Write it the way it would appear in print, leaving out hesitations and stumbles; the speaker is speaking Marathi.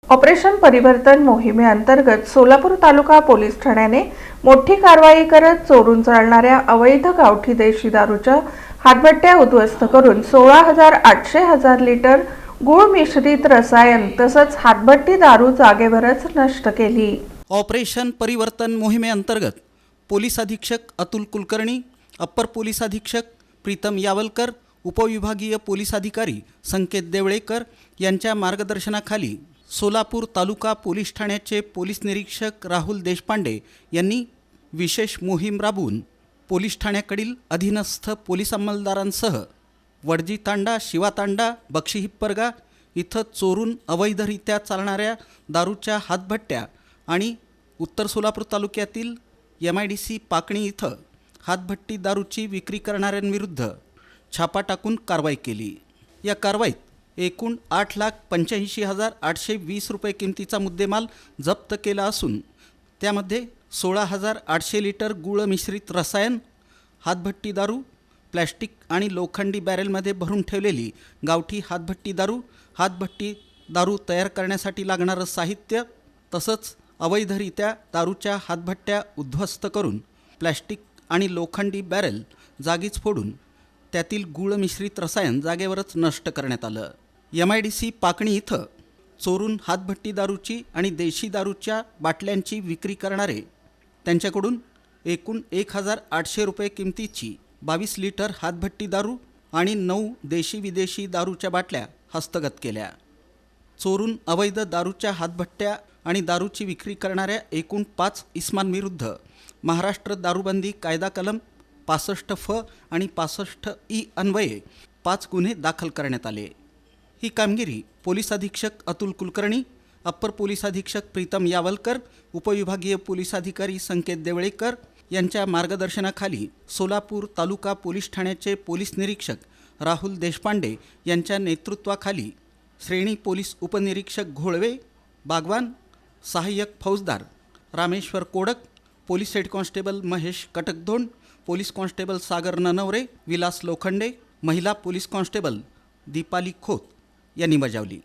ऑपरेशन परिवर्तन मोहिमेअंतर्गत सोलापूर तालुका पोलीस ठाण्याने मोठी कारवाई करत चोरून चालणाऱ्या अवैध गावठी देशी दारूच्या हातभट्ट्या उद्ध्वस्त करून 16,800 लिटर गुळ मिश्रित रसायन तसंच हातभट्टी दारू जागेवरच नष्ट केली। ऑपरेशन परिवर्तन मोहिमेअंतर्गत पोलीस अधीक्षक अतुल कुलकर्णी, अप्पर पोलीस अधीक्षक प्रीतम यावलकर, उपविभागीय पोलीस अधिकारी संकेत देवळेकर यांच्या मार्गदर्शनाखाली सोलापूर तालुका पोलीस ठाण्याचे पोलीस निरीक्षक राहुल देशपांडे यांनी विशेष मोहीम राबवून पोलीस ठाण्याकडील अधीनस्थ पोलीस अंमलदारांसह वडजी तांडा, शिवा तांडा, बक्षी हिप्परगा इथं चोरून अवैधरित्या चालणाऱ्या दारूच्या हातभट्ट्या आणि उत्तर सोलापूर तालुक्यातील MIDC पाकणी इथं हातभट्टी दारूची विक्री करणाऱ्यांविरुद्ध छापा टाकून कारवाई केली। या कारवाईत एकूण 8,85,820 रुपये किमतीचा मुद्देमाल जप्त केला असून त्यामध्ये 16,800 लिटर गुळ मिश्रित रसायन, हातभट्टी दारू, प्लॅस्टिक आणि लोखंडी बॅरेलमध्ये भरून ठेवलेली गावठी हातभट्टी दारू तयार करण्यासाठी लागणारं साहित्य तसंच अवैधरित्या दारूच्या हातभट्ट्या उद्ध्वस्त करून प्लॅस्टिक आणि लोखंडी बॅरेल जागीच फोडून त्यातील गुळ मिश्रित रसायन जागेवरच नष्ट करण्यात आलं। MIDC पाकणी इथं चोरून हातभट्टी दारूची आणि देशी दारूच्या बाटल्यांची विक्री करणारे त्यांच्याकडून एकूण 1,800 रुपये किमतीची 22 लिटर हातभट्टी दारू आणि 9 देशी विदेशी दारूच्या बाटल्या हस्तगत केल्या। चोरून अवैध दारूच्या हातभट्ट्या आणि दारूची विक्री करणाऱ्या एकूण 5 इसमांविरुद्ध महाराष्ट्र दारूबंदी कायदा कलम 65 आणि 65E अन्वये 5 गुन्हे दाखल करण्यात आले। ही कामगिरी पोलीस अधीक्षक अतुल कुलकर्णी, अप्पर पोलीस अधीक्षक प्रीतम यावलकर, उपविभागीय पोलीस अधिकारी संकेत देवळेकर यांच्या मार्गदर्शनाखाली सोलापूर तालुका पोलीस ठाण्याचे पोलीस निरीक्षक राहुल देशपांडे यांच्या नेतृत्वाखाली श्रेणी पोलीस उपनिरीक्षक घोळवे, बागवान, सहाय्यक फौजदार Rameshwar Kodak, police head constable Mahesh Katakdhond, police constable Sagar Nanaware, Vilas Lokhande, महिला पोलीस कॉन्स्टेबल दीपाली खोत यांनी बजावली।